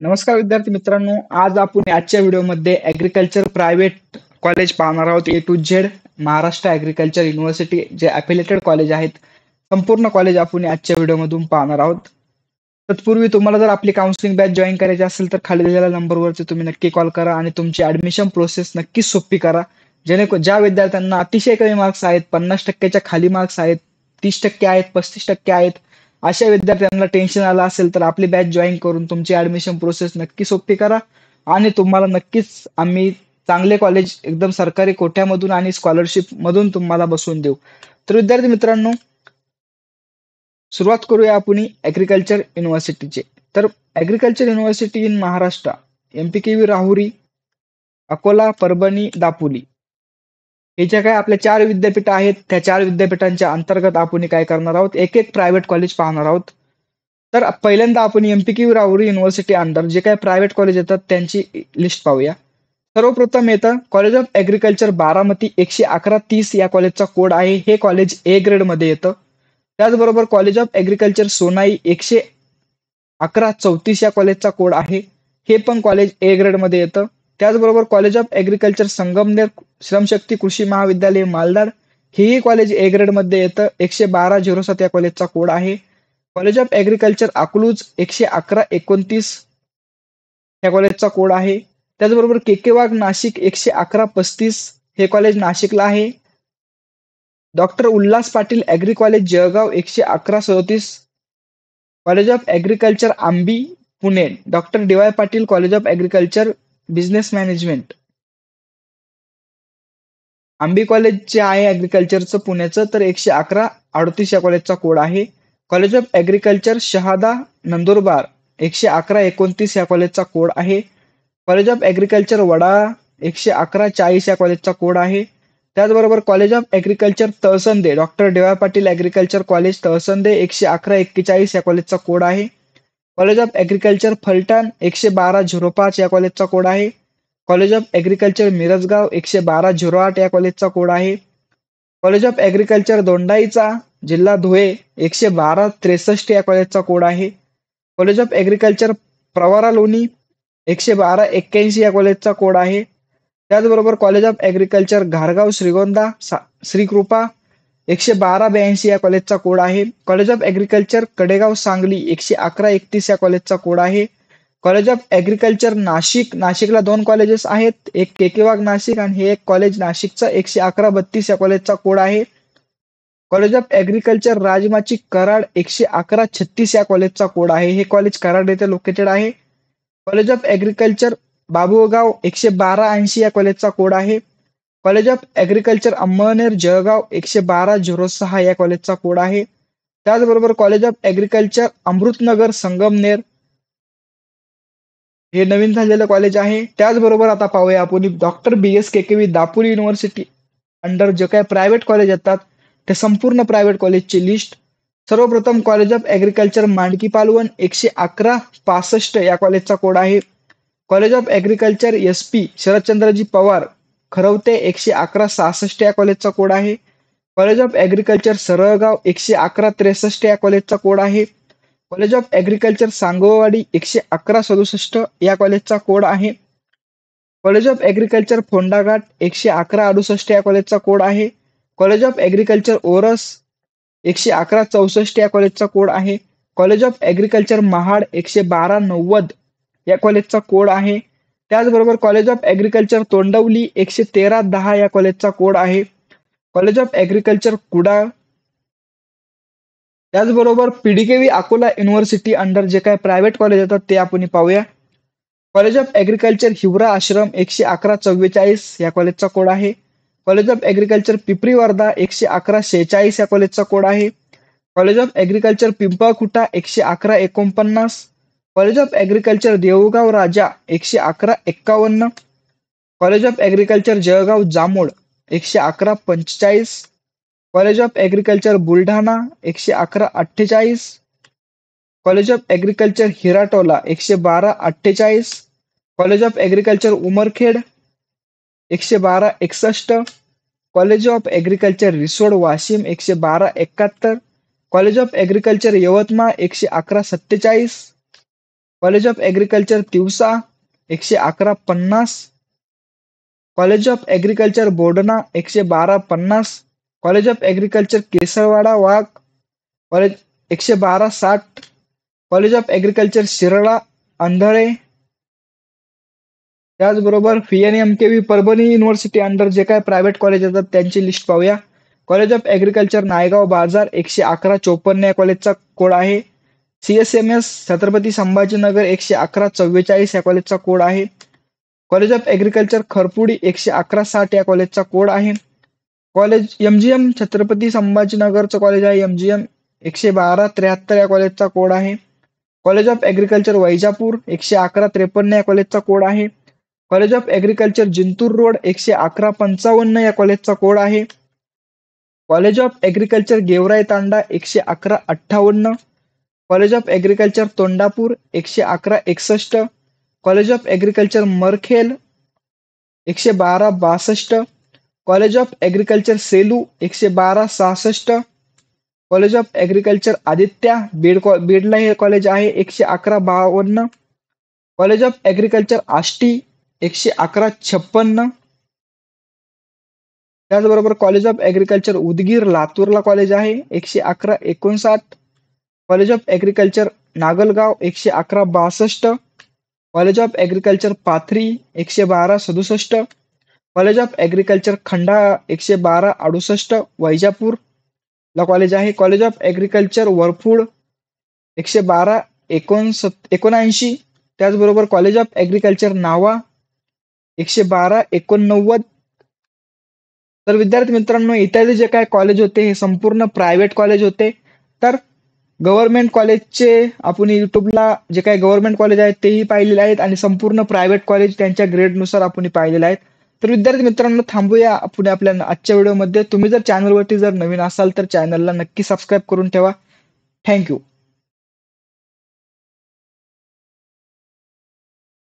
नमस्कार विद्यार्थी मित्रांनो, आज आपण आजच्या व्हिडिओमध्ये ॲग्रिकल्चर प्रायव्हेट कॉलेज पाहणार आहोत. A to Z Maharashtra agriculture university जे ॲफिलिएटेड कॉलेज आहेत, संपूर्ण कॉलेज आपण आजच्या व्हिडिओमधून पाहणार आहोत. तत्पूर्वी तुम्हाला जर आपली काउन्सिलिंग बॅच जॉईन करायची असेल तर खाली दिलेल्या नंबरवरती तुम्ही नक्की कॉल करा आणि तुमची ॲडमिशन प्रोसेस नक्कीच सोपी करा. जेणेकरून ज्या विद्यार्थ्यांना अतिशय कमी मार्क्स आहेत, 50% खाली मार्क्स आहेत, 30% आहेत, 35% आहेत, अशा विद्यार्थ्यांना टेन्शन आलं असेल तर आपली बॅच जॉईन करून तुमची ॲडमिशन प्रोसेस नक्की सोपी करा आणि तुम्हाला नक्कीच आम्ही चांगले कॉलेज एकदम सरकारी कोट्यामधून आणि स्कॉलरशिप मधून तुम्हाला बसवून देऊ. तर विद्यार्थी मित्रांनो, सुरुवात करूया आपण ॲग्रिकल्चर युनिव्हर्सिटीचे. तर agriculture university in Maharashtra, MPKV Rahuri, Akola, Parbhani, Dapoli हे ज्या काही आपल्या 4 विद्यापीठ आहेत, त्या 4 विद्यापीठांच्या अंतर्गत आपण काय करणार आहोत, एक प्रायव्हेट कॉलेज पाहणार आहोत. तर पहिल्यांदा आपण MPKV राहुरी युनिव्हर्सिटी अंडर जे काही प्रायव्हेट कॉलेज येतात त्यांची लिस्ट पाहूया. सर्वप्रथम येतं कॉलेज ऑफ ॲग्रिकल्चर बारामती, 111-30 या कॉलेजचा कोड आहे. हे कॉलेज ए ग्रेड मध्ये येतं. त्याचबरोबर कॉलेज ऑफ ॲग्रिकल्चर सोनाई, 111-34 या कॉलेजचा कोड आहे. हे पण कॉलेज ए ग्रेड मध्ये येतं. त्याचबरोबर कॉलेज ऑफ ॲग्रिकल्चर संगमनेर श्रमशक्ती कृषी महाविद्यालय मालदाड, हेही कॉलेज ए ग्रेड मध्ये येतं. 112-07 या कॉलेजचा कोड आहे. कॉलेज ऑफ ॲग्रिकल्चर अकलूज, 111-29 या कॉलेजचा कोड आहे. त्याचबरोबर केकेवाग नाशिक, 111-35 हे कॉलेज नाशिकला आहे. Doctor Ulhas Patil agri college Jalgaon, 111-37 college of agriculture Ambi Pune, doctor DY Patil college of agriculture business management, Ambi college जे आहे ॲग्रिकल्चरचं पुण्याचं, तर 111-38 या कॉलेजचा कोड आहे. College of agriculture Shahada Nandurbar, 111-29 या कॉलेजचा कोड आहे. कॉलेज ऑफ ॲग्रिकल्चर वडाळा, 111-40 या कॉलेजचा कोड आहे. त्याचबरोबर college of agriculture Talsande, doctor DY Patil agriculture college Talsande, 111-41 या कॉलेजचा कोड आहे. कॉलेज ऑफ ॲग्रिकल्चर फलटण, 112-05 या कॉलेजचा कोड आहे. कॉलेज ऑफ ॲग्रिकल्चर मिरजगाव, 112-08 या कॉलेजचा कोड आहे. कॉलेज ऑफ ॲग्रिकल्चर दोंडाईचा, जिल्हा धुळे, 112-63 या कॉलेजचा कोड आहे. कॉलेज ऑफ ॲग्रिकल्चर प्रवरा लोणी, 112-81 या कॉलेजचा कोड आहे. त्याचबरोबर college of agriculture घारगाव Shrigonda Shrikripa, 112-82 या कॉलेजचा कोड आहे. College of agriculture Kadegaon Sangli, 111-31 या कॉलेजचा कोड आहे. कॉलेज ऑफ ॲग्रिकल्चर नाशिक, नाशिकला 2 कॉलेजेस आहेत, एक केकेवाग नाशिक आणि हे एक कॉलेज नाशिकचं, 111-32 या कॉलेजचा कोड आहे. College of agriculture Rajmachi Karad, 111-36 या कॉलेजचा कोड आहे. हे कॉलेज कराड येथे लोकेटेड आहे. कॉलेज ऑफ ॲग्रिकल्चर बाबुळगाव, 112-80 या कॉलेजचा कोड आहे. College of agriculture Amalner Jalgaon, 112-06 या कॉलेजचा कोड आहे. त्याचबरोबर college of agriculture Amritnagar Sangamner, हे नवीन झालेलं कॉलेज आहे. त्याचबरोबर आता पाहूया आपण doctor BS KKV Dapoli university under जे काही प्रायव्हेट कॉलेज येतात त्या संपूर्ण प्रायव्हेट कॉलेजची लिस्ट. सर्वप्रथम college of agriculture Mandki Palvan, 111-65 या कॉलेजचा कोड आहे. College of agriculture SP Sharadchandraji Pawar Kharawate, 111-66 या कॉलेजचा कोड आहे. कॉलेज ऑफ ॲग्रिकल्चर सरळगाव, 111-63 या कॉलेजचा कोड आहे. कॉलेज ऑफ ॲग्रिकल्चर सांगोवाडी, 111-67 या कॉलेजचा कोड आहे. कॉलेज ऑफ ॲग्रिकल्चर फोंडाघाट, 111-68 या कॉलेजचा कोड आहे. कॉलेज ऑफ ॲग्रिकल्चर ओरस, 111-64 या कॉलेजचा कोड आहे. कॉलेज ऑफ ॲग्रिकल्चर महाड, 112-90 या कॉलेजचा कोड आहे. त्याचबरोबर कॉलेज ऑफ ॲग्रिकल्चर तोंडवली, 113-10 या कॉलेजचा कोड आहे. कॉलेज ऑफ ॲग्रिकल्चर कुडाळ, त्याचबरोबर PDKV अकोला युनिव्हर्सिटी अंडर जे काही प्रायव्हेट कॉलेज येतात ते आपण पाहूया. College of agriculture Hiwara Ashram, 111-44 या कॉलेजचा कोड आहे. College of agriculture Pipri Wardha, 111-46 या कॉलेजचा कोड आहे. College of agriculture Pimpalkhuta, 111-49. College of agriculture Deulgaon Raja, 111-51. College of agriculture Jalgaon Jamod, 111-45. College of agriculture Buldhana, 111-48. College of agriculture Hiratola, 112-48. College of agriculture Umarkhed, 112-61. College of agriculture Risod Washim, 112-71. College of agriculture Yavatmal, 111-47. College of agriculture Tiwasa 111.50, college of agriculture Bodna 112.50, college of agriculture Kesarwada Wagh college 112.60, college of agriculture Shirala Andhale. त्याचबरोबर VNMKV Parbhani university under जे काय private college येतात त्यांची list पाहूया. College of agriculture Naigaon बाजार 111.54 या कॉलेजचा code आहे. CSMS छत्रपती संभाजीनगर 111.44 या कॉलेजचा कोड आहे. कॉलेज ऑफ ॲग्रिकल्चर खरपुडी 111.60 या कॉलेजचा कोड आहे. कॉलेज MGM छत्रपती संभाजीनगरचं कॉलेज आहे. MGM 112.73 या कॉलेजचा कोड आहे. कॉलेज ऑफ ॲग्रिकल्चर वैजापूर 111.53 या कॉलेजचा कोड आहे. College of agriculture Jintur road 111.55 या कॉलेजचा कोड आहे. College of agriculture Georai Tanda 111.58, college of agriculture Tondapur 111.61, college of agriculture Markhel 112.62, college of agriculture Selu 112.66, college of agriculture Aditya बीडला हे कॉलेज आहे 111.52, कॉलेज ऑफ ॲग्रिकल्चर आष्टी 111.56. त्याचबरोबर कॉलेज ऑफ ॲग्रिकल्चर उदगीर लातूरला कॉलेज आहे 111.59, college of agriculture Nagalgaon 111.62, college of agriculture Pathri 112.67, college of agriculture Khandala 112.68 वैजापूरला college आहे. College of agriculture Varfud 112.79, त्याचबरोबर college of agriculture नावा 112.89. तर विद्यार्थी मित्रांनो, इत्यादी जे काय कॉलेज होते हे संपूर्ण प्रायव्हेट कॉलेज होते. तर गव्हर्नमेंट कॉलेजचे आपण युट्यूबला जे काही गव्हर्नमेंट कॉलेज आहेत तेही पाहिलेले आहेत आणि संपूर्ण प्रायव्हेट कॉलेज त्यांच्या ग्रेडनुसार आपण पाहिलेले आहेत. तर विद्यार्थी मित्रांनो, थांबूया आपण आपल्या आजच्या व्हिडिओमध्ये. तुम्ही जर चॅनलवरती जर नवीन असाल तर चॅनलला नक्की सबस्क्राईब करून ठेवा. थँक्यू.